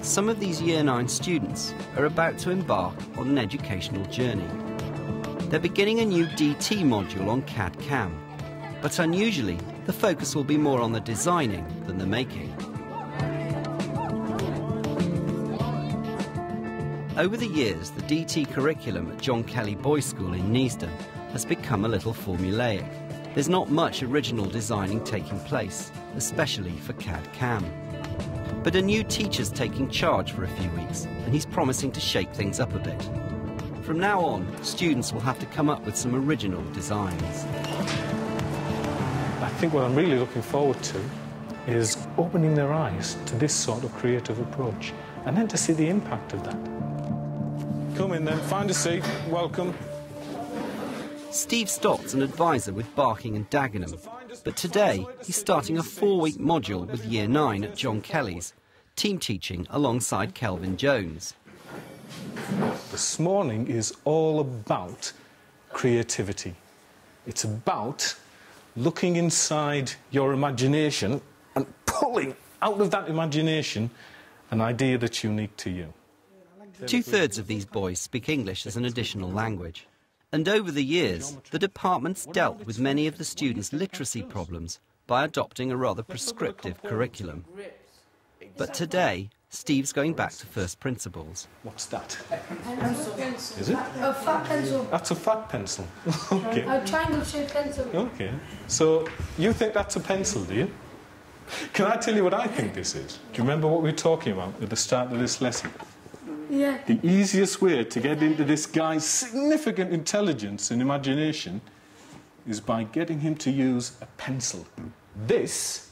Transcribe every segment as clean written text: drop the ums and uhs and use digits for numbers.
Some of these Year 9 students are about to embark on an educational journey. They're beginning a new DT module on CAD-CAM, but unusually, the focus will be more on the designing than the making. Over the years, the DT curriculum at John Kelly Boys' School in Neasden has become a little formulaic. There's not much original designing taking place, especially for CAD-CAM. But a new teacher's taking charge for a few weeks, and he's promising to shake things up a bit. From now on, students will have to come up with some original designs. I think what I'm really looking forward to is opening their eyes to this sort of creative approach, and then to see the impact of that. Come in then, find a seat, welcome. Steve Stott's an advisor with Barking and Dagenham, but today he's starting a 4-week module with Year 9 at John Kelly's, team teaching alongside Kelvin Jones. This morning is all about creativity. It's about looking inside your imagination and pulling out of that imagination an idea that's unique to you. 2/3 of these boys speak English as an additional language. And over the years, the department's dealt with many of the students' literacy problems by adopting a rather prescriptive curriculum. But today, Steve's going back to first principles. What's that? Pencil. Is it? A fat pencil. That's a fat pencil. Okay. A triangle-shaped pencil. Okay. So you think that's a pencil, do you? Can I tell you what I think this is? Do you remember what we were talking about at the start of this lesson? Yeah. The easiest way to get into this guy's significant intelligence and imagination is by getting him to use a pencil. This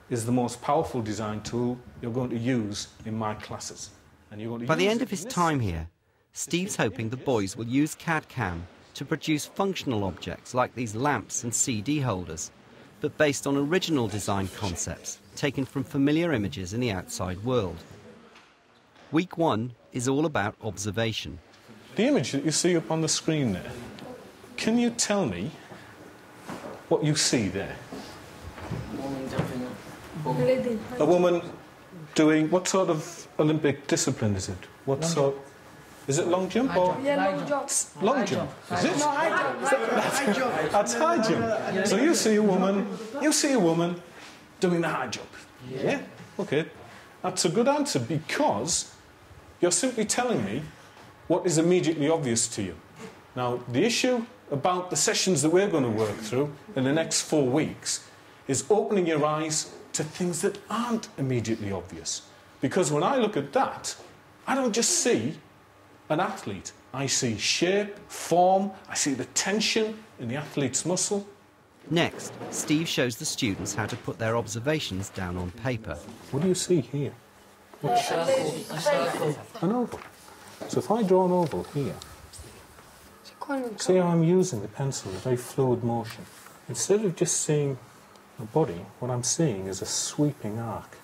is the most powerful design tool you're going to use in my classes. And you're going to By the end of his time here, Steve's hoping the boys will use CAD-CAM to produce functional objects like these lamps and CD holders, but based on original design concepts taken from familiar images in the outside world. Week 1 is all about observation. The image that you see up on the screen there, can you tell me what you see there? A woman doing, what sort of Olympic discipline is it? What sort? Is it long jump or? Yeah, long jump. Long jump, is it? No, high jump. That's high jump. So you see a woman doing the high jump. Yeah? Okay. That's a good answer because you're simply telling me what is immediately obvious to you. Now, the issue about the sessions that we're going to work through in the next 4 weeks is opening your eyes to things that aren't immediately obvious. Because when I look at that, I don't just see an athlete. I see shape, form, I see the tension in the athlete's muscle. Next, Steve shows the students how to put their observations down on paper. What do you see here? A circle. An oval. So if I draw an oval here, see how I'm using the pencil, a very fluid motion. Instead of just seeing a body, what I'm seeing is a sweeping arc.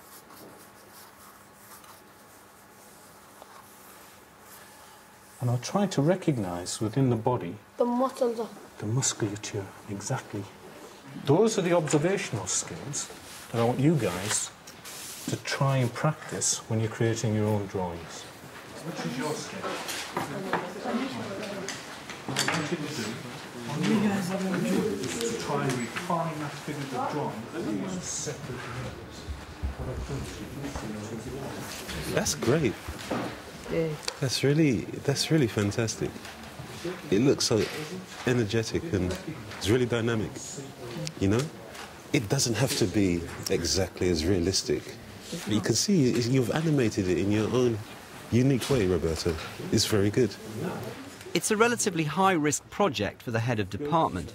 And I'll try to recognise within the body The muscles. the musculature, exactly. Those are the observational skills that I want you guys to try and practice when you're creating your own drawings. Which is your skill? Is to try and refine that figurative drawing into separate areas. That's great. That's really fantastic. It looks so energetic and it's really dynamic, you know? It doesn't have to be exactly as realistic. But you can see you've animated it in your own unique way, Roberto. It's very good. It's a relatively high-risk project for the head of department,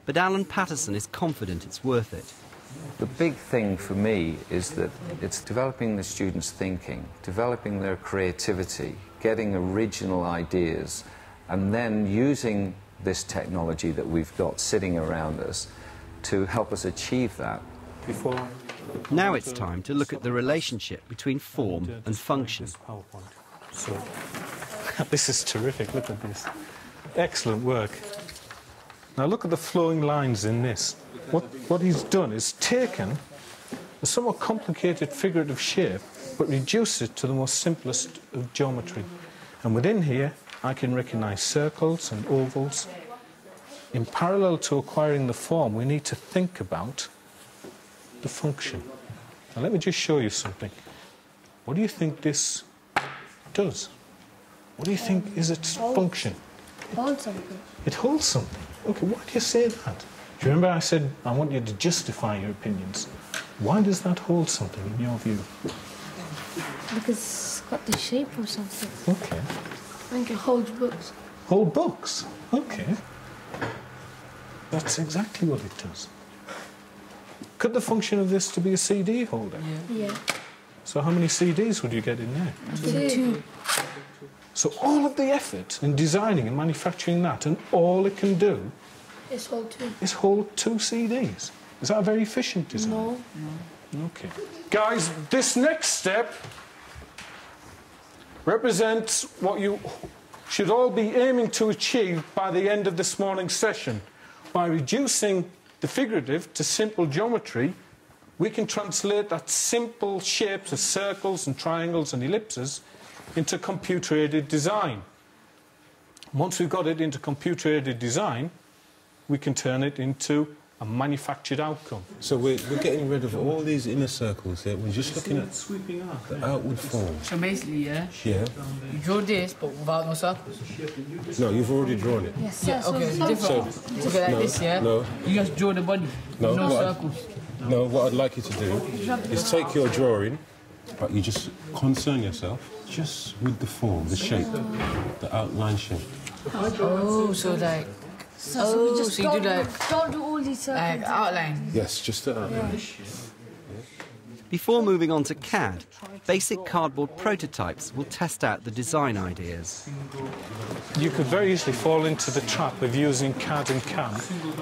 but Alan Patterson is confident it's worth it. The big thing for me is that it's developing the students' thinking, developing their creativity, getting original ideas, and then using this technology that we've got sitting around us to help us achieve that. Now it's time to look at the relationship between form and function. So, this is terrific, look at this. Excellent work. Now look at the flowing lines in this. What he's done is taken a somewhat complicated figurative shape but reduce it to the most simplest of geometry. And within here, I can recognise circles and ovals. In parallel to acquiring the form, we need to think about the function. Now let me just show you something. What do you think this does? What do you think is its function? Hold something. It holds something. Okay, why do you say that? Do you remember I said I want you to justify your opinions? Why does that hold something in your view? Because it's got the shape of something. Okay. I think it holds books. Hold books? Okay. That's exactly what it does. Could the function of this to be a CD holder? Yeah. So how many CDs would you get in there? Two. So all of the effort in designing and manufacturing that, and all it can do It's hold two. is hold 2 CDs. Is that a very efficient design? No. Okay. Guys, this next step represents what you should all be aiming to achieve by the end of this morning's session. By reducing the figurative to simple geometry, we can translate that simple shapes of circles and triangles and ellipses into computer-aided design. Once we've got it into computer-aided design, we can turn it into a manufactured outcome. So we're getting rid of all these inner circles here. We're just looking at sweeping out the outward form. So basically, yeah, Yeah. you draw this, but without no circles. No, you've already drawn it. Yes. Yeah, okay, it's different. So, Okay, like no, this, yeah? no. You just draw the body. No, No what I- circles. No, what I'd like you to do is take your drawing, but you just concern yourself just with the form, the shape, the outline shape. Oh, so like, So we just so you do don't do all these circles. like outline. Yes, just the outline. Before moving on to CAD, basic cardboard prototypes will test out the design ideas. You could very easily fall into the trap of using CAD and CAM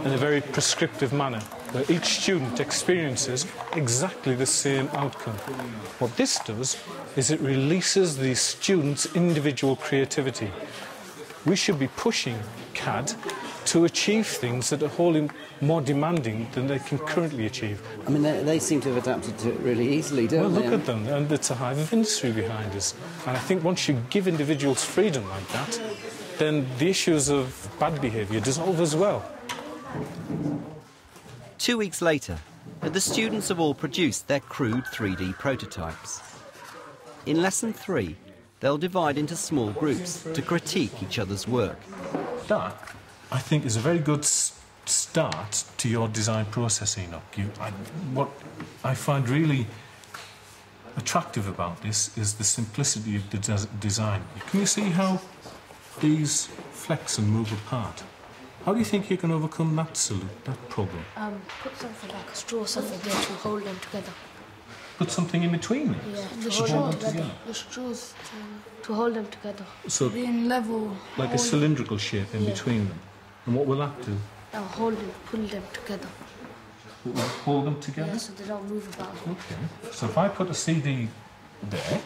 in a very prescriptive manner, where each student experiences exactly the same outcome. What this does is it releases the student's individual creativity. We should be pushing CAD to achieve things that are wholly more demanding than they can currently achieve. I mean, they seem to have adapted to it really easily, don't Well, they? look at them, and it's a hive of industry behind us. And I think once you give individuals freedom like that, then the issues of bad behaviour dissolve as well. 2 weeks later, the students have all produced their crude 3D prototypes. In Lesson 3, they'll divide into small groups to critique each other's work. That, I think, is a very good start to your design process, Enoch. What I find really attractive about this is the simplicity of the design. Can you see how these flex and move apart? How do you think you can overcome that problem? Put something like a straw, something there to hold them together. Put something in between them? Yeah, to hold them together. The straws to hold them together. So, Being level. like a cylindrical shape in between them. And what will that do? Hold them, pull them together. It will hold them together? Yeah, so they don't move about. Okay. So if I put a CD there,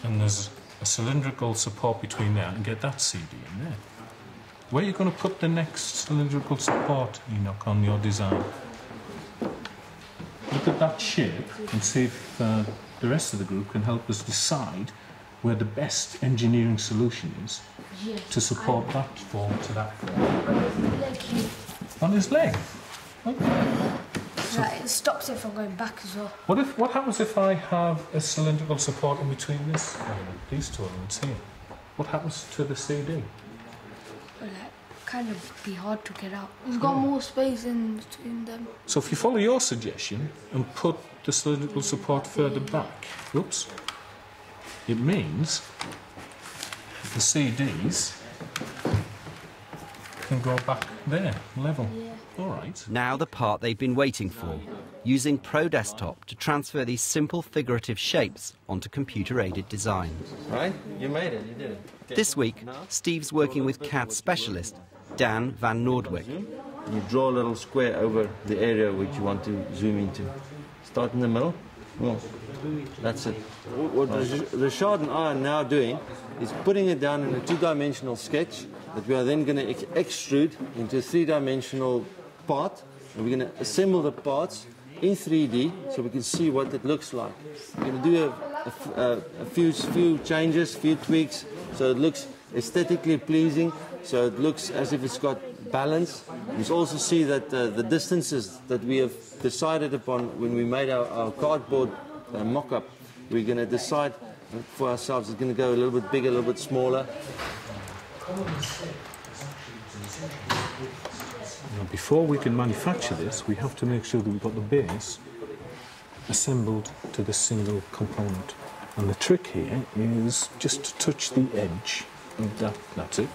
and there's a cylindrical support between there, and get that CD in there, where are you going to put the next cylindrical support, Enoch, on your design? Look at that shape and see if the rest of the group can help us decide where the best engineering solution is to support that form to that form. On his leg? Okay. It stops it from going back as well. What happens if I have a cylindrical support in between this element, these two elements here? What happens to the CD? Well, kind of be hard to get out. It's got more space in between them. So if you follow your suggestion and put the cylindrical support further back, whoops, it means the CDs can go back there, level. Yeah. All right. Now the part they've been waiting for, using Pro Desktop to transfer these simple figurative shapes onto computer-aided design. Right? You made it, you did it. This week, Steve's working with CAD specialist Dan van Noordwijk. You draw a little square over the area which you want to zoom into. Start in the middle. Well, that's it. What Rashad and I are now doing is putting it down in a two-dimensional sketch that we are then going to extrude into a three-dimensional part. And we're going to assemble the parts in 3D so we can see what it looks like. We're going to do a few changes, few tweaks, so it looks aesthetically pleasing, so it looks as if it's got balance. You also see that the distances that we have decided upon when we made our cardboard mock-up, we're going to decide for ourselves. It's going to go a little bit bigger, a little bit smaller. Now, before we can manufacture this, we have to make sure that we've got the base assembled to the single component. And the trick here is just to touch the edge. That's it.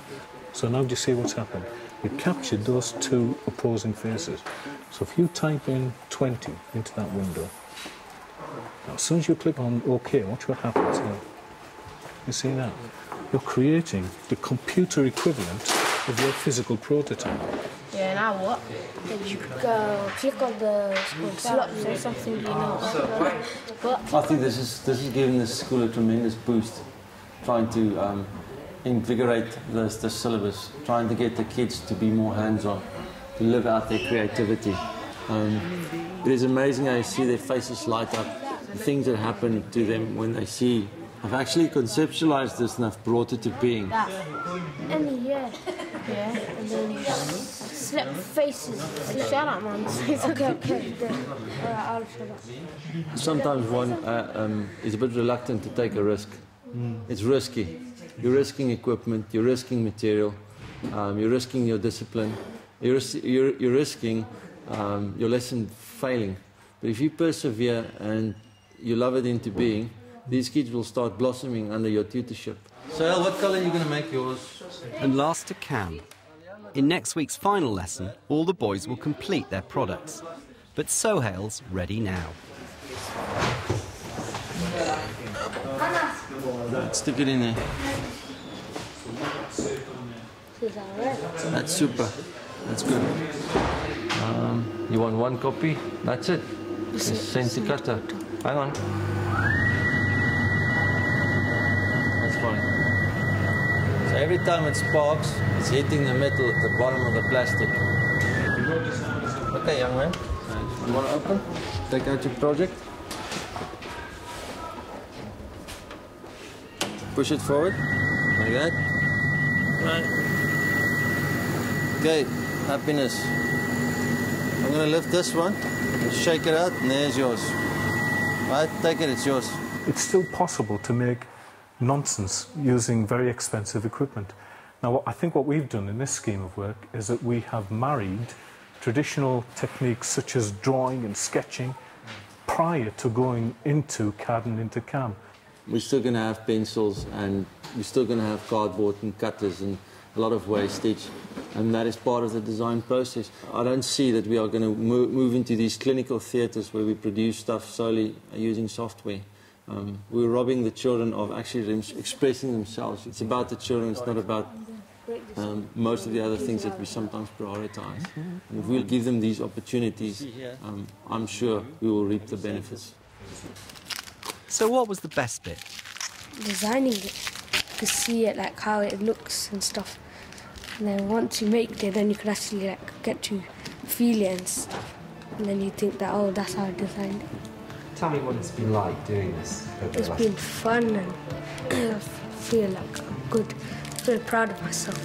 So now do you see what's happened? We captured those two opposing faces. So if you type in 20 into that window, now as soon as you click on OK, watch what happens now. You see that? You're creating the computer equivalent of your physical prototype. Yeah, now what? You click on the slots or something, you know. But I think this is giving the school a tremendous boost, trying to invigorate the syllabus, trying to get the kids to be more hands-on, to live out their creativity. It is amazing how you see their faces light up, the things that happen to them when they see, I've actually conceptualized this and I've brought it to being. that. And yeah, and then slap faces. Shut up, man. Okay. Alright, I'll shut up. Sometimes one is a bit reluctant to take a risk. It's risky. You're risking equipment, you're risking material, you're risking your discipline, you're risking your lesson failing. But if you persevere and you love it into being, these kids will start blossoming under your tutorship. So, El, what colour are you going to make yours? And last to Cam. In next week's final lesson, all the boys will complete their products. But Sohail's ready now. Stick it in there. That's super. That's good. You want one copy? That's it. Centicutter. Hang on. That's fine. So every time it sparks, it's hitting the metal at the bottom of the plastic. Okay, young man. You want to open? Take out your project. Push it forward, like that. Right. Okay, happiness. I'm going to lift this one, shake it out, and there's yours. Right, take it, it's yours. It's still possible to make nonsense using very expensive equipment. Now, I think what we've done in this scheme of work is that we have married traditional techniques such as drawing and sketching prior to going into CAD and into CAM. We're still going to have pencils and we're still going to have cardboard and cutters and a lot of wastage, and that is part of the design process. I don't see that we are going to move into these clinical theatres where we produce stuff solely using software. We're robbing the children of actually expressing themselves. It's about the children, it's not about most of the other things that we sometimes prioritize. And if we'll give them these opportunities, I'm sure we will reap the benefits. So what was the best bit? Designing it, to see it, like how it looks and stuff. And then once you make it, then you can actually like get to feel it and stuff. And then you think that, oh, that's how I designed it. Tell me what it's been like doing this. It's been fun and I feel like I'm good. I feel proud of myself.